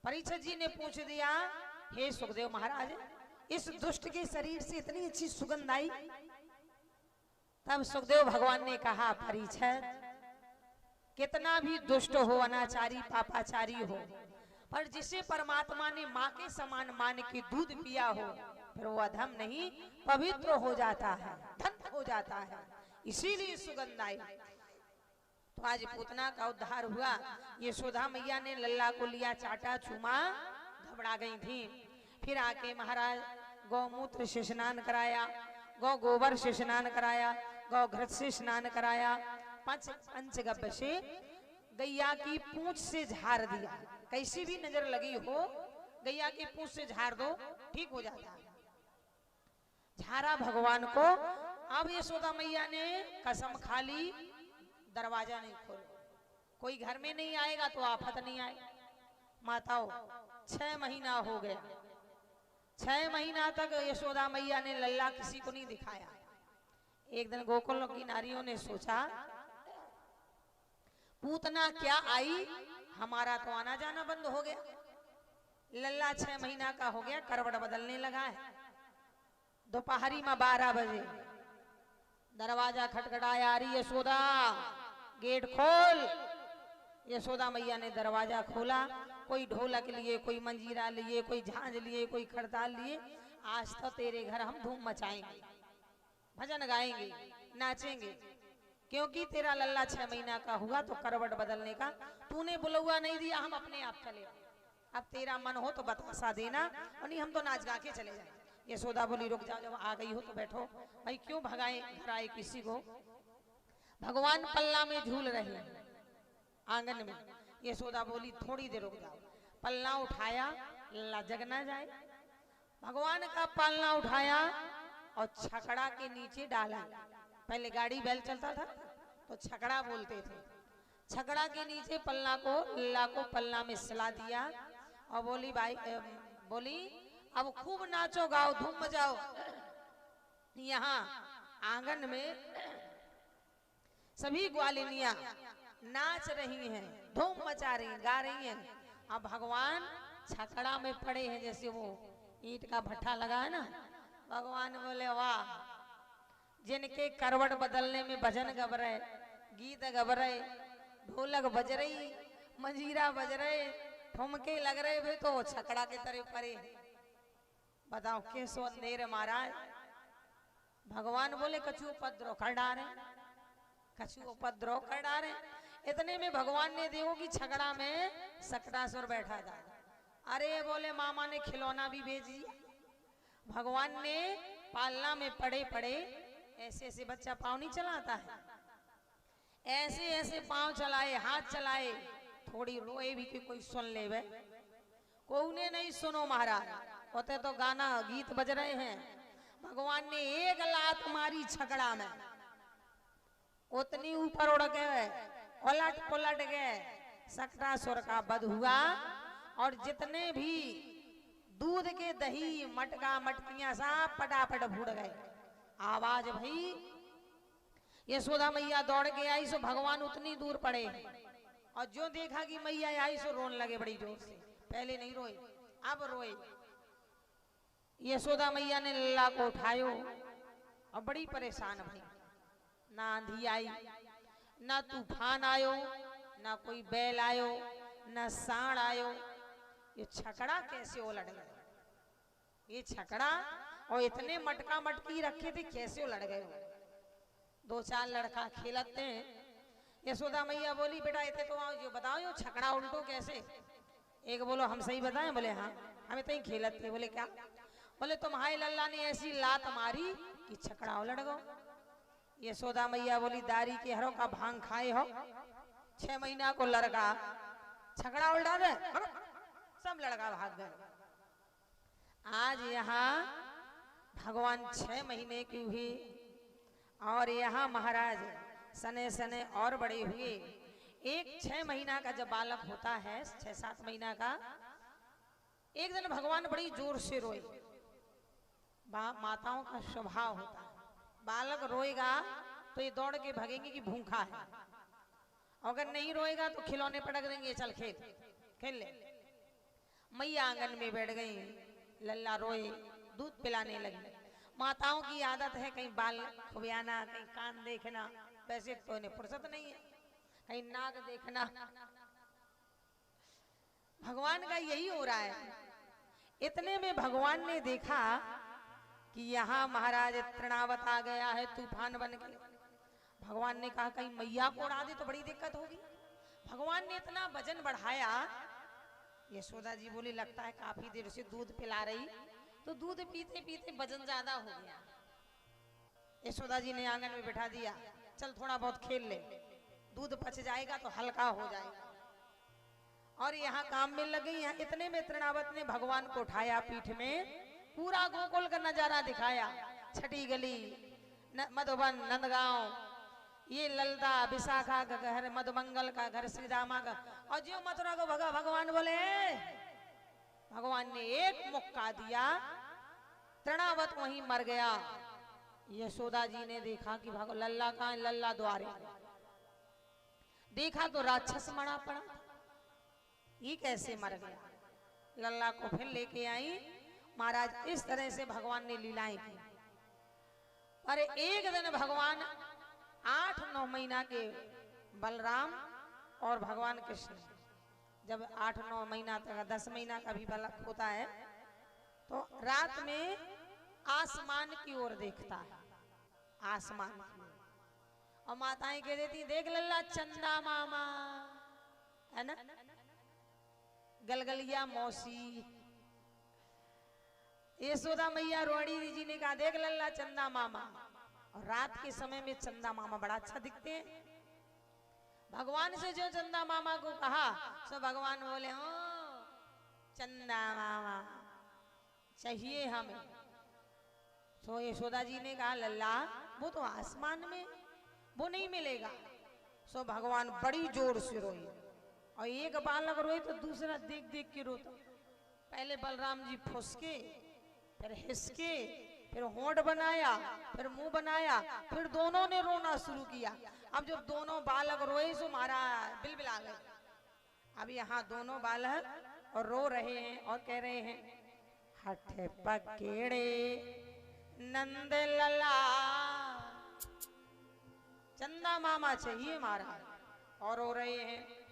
परीक्षित जी ने पूछ दिया, हे सुखदेव महाराज, इस दुष्ट के शरीर से इतनी अच्छी सुगंध आई। तब सुखदेव भगवान ने कहा, परीक्षित, कितना भी दुष्ट हो, अनाचारी पापाचारी हो, पर जिसे परमात्मा ने माँ के समान मान के दूध पिया हो, फिर वो अधम नहीं पवित्र हो जाता है, धन्य हो जाता है, इसीलिए सुगंध आई। तो आज पूतना का उद्धार हुआ। यशोदा मैया ने लल्ला को लिया, चाटा, चूमा, घबरा गई थी। फिर आके महाराज गौमूत्र से स्नान कराया, गौ गोबर से स्नान कराया, गौ घृत से स्नान कराया, पंचगव्य से गैया की पूंछ से झाड़ दिया। कैसी भी नजर लगी हो, गैया की पूंछ से झाड़ दो, ठीक हो जाता है। झाड़ा भगवान को। अब यशोदा मैया ने कसम खा ली, दरवाजा नहीं खोल, कोई घर में नहीं आएगा तो आफत नहीं आएगी। माताओं, 6 महीना हो गया, 6 महीना तक यशोदा मैया ने लल्ला किसी को नहीं दिखाया। एक दिन गोकुल की नारियों ने सोचा, पूतना क्या आई, हमारा तो आना जाना बंद हो गया, लल्ला 6 महीना का हो गया, करवट बदलने लगा है। दोपहरी में 12 बजे दरवाजा खटखटाया, अरे यशोदा गेट खोल। यशोदा मैया ने दरवाजा खोला। कोई ढोलक लिए, कोई मंजीरा लिए, कोई झांझ लिए, कोई खड़ताल लिए। आज तो तेरे घर हम धूम मचाएंगे, भजन गाएंगे, नाचेंगे, क्योंकि तेरा लल्ला 6 महीना का हुआ तो करवट बदलने का तूने बुलौआ नहीं दिया, हम अपने आप चले। अब तेरा मन हो तो बतासा देना, और नहीं हम तो नाच गा के चले जाए। यशोदा बोली, रुक जाओ, जब आ गई हो तो बैठो। भाई क्यों भगाए घर आए किसी को। भगवान पल्ला में झूल रहे हैं आंगन में। यशोदा बोली, थोड़ी देर रुक जाओ। पल्ला उठाया, लल्ला जग ना जाए। भगवान का पल्ला उठाया और छकड़ा के नीचे डाला। पहले गाड़ी बैल चलता था तो छकड़ा बोलते थे। छकड़ा के नीचे पल्ला को, लल्ला को पल्ला में सला दिया और बोली, भाई बोली, अब खूब नाचो गाओ, धूम मचाओ। यहाँ आंगन में सभी ग्वालिनियां नाच रही हैं, धूम मचा रही हैं, गा रही हैं। अब भगवान छकड़ा में पड़े हैं, जैसे वो ईंट का भट्ठा लगा है ना। भगवान बोले, वाह, जिनके करवट बदलने में भजन गब रहे, गीत गब रहे, ढोलक बज रही, मंजीरा बज रहे, ठुमके लग रहे, वे तो छकड़ा के तरह परे। बताओ कैसो अंधेर महाराज। भगवान बोले, कछु उपद्रव कर डारे, कछु उपद्रव कर डारे। इतने में भगवान ने देखो कि छकड़ा में सकटासुर बैठा था। अरे बोले, मामा ने खिलौना भी भेज दिया। भगवान ने पालना में पड़े पड़े ऐसे ऐसे, बच्चा पाँव नहीं चलाता है, ऐसे ऐसे पाँव चलाए, हाथ चलाए, थोड़ी रोए भी कि कोई सुन ले। वे कोई ने नहीं सुनो महाराज, होते तो गाना गीत बज रहे हैं। भगवान ने एक लात मारी छकड़ा में, उतनी ऊपर उड़ गए, उलट पुलट गए, सकटासुर का वध हुआ। और जितने भी दूध के दही, मटका, मटकियां सब पटापट फूट गए। आवाज भई, यशोदा मैया दौड़ के आई सो भगवान उतनी दूर पड़े, और जो देखा कि मैया आई सो रोन लगे बड़ी जोर से। पहले नहीं रोए, अब रोए। यशोदा मैया ने लल्ला को उठायो और बड़ी परेशान भई। ना आंधी आई, ना तूफान आयो, ना कोई बैल आयो, ना सांड आयो। ये छकड़ा कैसे उलट गया, ये छकड़ा और इतने मटका मटकी रखे थे, कैसे उलट गए। 2-4 लड़का खेलते हैं। यशोदा मैया बोली, बेटा इतने तो आओ, जो बताओ यो छकड़ा उल्टो कैसे। एक बोलो, हम सही बताएं। बोले हाँ, हम इतने ही खेलते। बोले क्या। बोले तुम्हारे लल्ला ने ऐसी लात मारी कि छकड़ा उलट गो। यशोदा मैया बोली, दारी के हरों का भांग खाए हो, 6 महीना को लड़का छकड़ा उल्टा दे। सब लड़का भाग गए। आज यहाँ भगवान 6 महीने की हुई, और यहाँ महाराज सने सने और बड़े हुए। एक 6 महीना का जब बालक होता है, 6-7 महीना का, एक दिन भगवान बड़ी जोर से रोए। माताओं का स्वभाव होता है, बालक रोएगा तो ये दौड़ के भागेंगे कि भूखा है, अगर नहीं रोएगा तो खिलौने पटक देंगे, चल खेल खेल ले। मैया आंगन में बैठ गई, लल्ला रोए, दूध पिलाने लगी। माताओं की आदत है कहीं बाल खुबियाना, कहीं कान देखना, वैसे तो इन्हें फुर्सत नहीं है, कहीं नाक देखना। भगवान का यही हो रहा है। इतने में भगवान ने देखा कि यहाँ महाराज तृणावत आ गया है तूफान बन के। भगवान ने कहा कहीं मैया को उड़ा दे तो बड़ी दिक्कत होगी। भगवान ने इतना वजन बढ़ाया, यशोदा जी बोली लगता है काफी देर से दूध पिला रही, तो दूध पीते पीते वजन ज्यादा हो गया। यशोदा जी ने आंगन में बिठा दिया, चल थोड़ा बहुत खेल ले, दूध पच जाएगा तो हल्का हो जाएगा। और यहाँ काम में लग गई। यहाँ इतने में तृणावत ने भगवान को उठाया, पीठ में पूरा गोकुल का नजारा दिखाया। छठी गली, मधुबन, नंदगांव, ये ललता, विशाखा का घर, मधुमंगल का घर, श्री रामा का, और जो मथुरा को भगवान बोले। भगवान ने एक मुक्का दिया, तृणावत वहीं मर गया। यशोदा जी ने देखा कि लल्ला कहाँ है, लल्ला द्वारे। देखा तो राक्षस मरा पड़ा, ये कैसे मर गया। लल्ला को फिर लेके आई। महाराज इस तरह से भगवान ने लीलाएं की। अरे एक दिन भगवान 8-9 महीना के बलराम और भगवान कृष्ण, जब 8-9 महीना तक 10 महीना का भी बालक होता है, तो रात में आसमान की ओर देखता है, आसमान की ओर। और माताएं कह देती देख लल्ला चंदा मामा, है ना, गलगलिया मौसी। यशोदा मैया रोड़ी जी ने कहा देख लल्ला चंदा मामा। और रात के समय में चंदा मामा बड़ा अच्छा दिखते हैं। भगवान से जो चंदा मामा को कहा, सो भगवान बोले हो चंदा मामा चाहिए हमें। सो यशोदा जी ने कहा लल्ला वो तो आसमान में, वो नहीं मिलेगा। सो भगवान बड़ी जोर से रोए, और एक बालक रोए तो दूसरा देख देख के रोता। पहले बलराम जी फुसके, फिर हिसके, फिर होंठ बनाया, फिर मुंह बनाया, फिर दोनों ने रोना शुरू किया। अब जब दोनों बालक रोए सो मारा बिलबिला गए। अब यहाँ दोनों बालक और रो रहे हैं और कह रहे हैं हठ पकेड़े नंद लला, चंदा मामा चाहिए महाराज, और रो रहे हैं।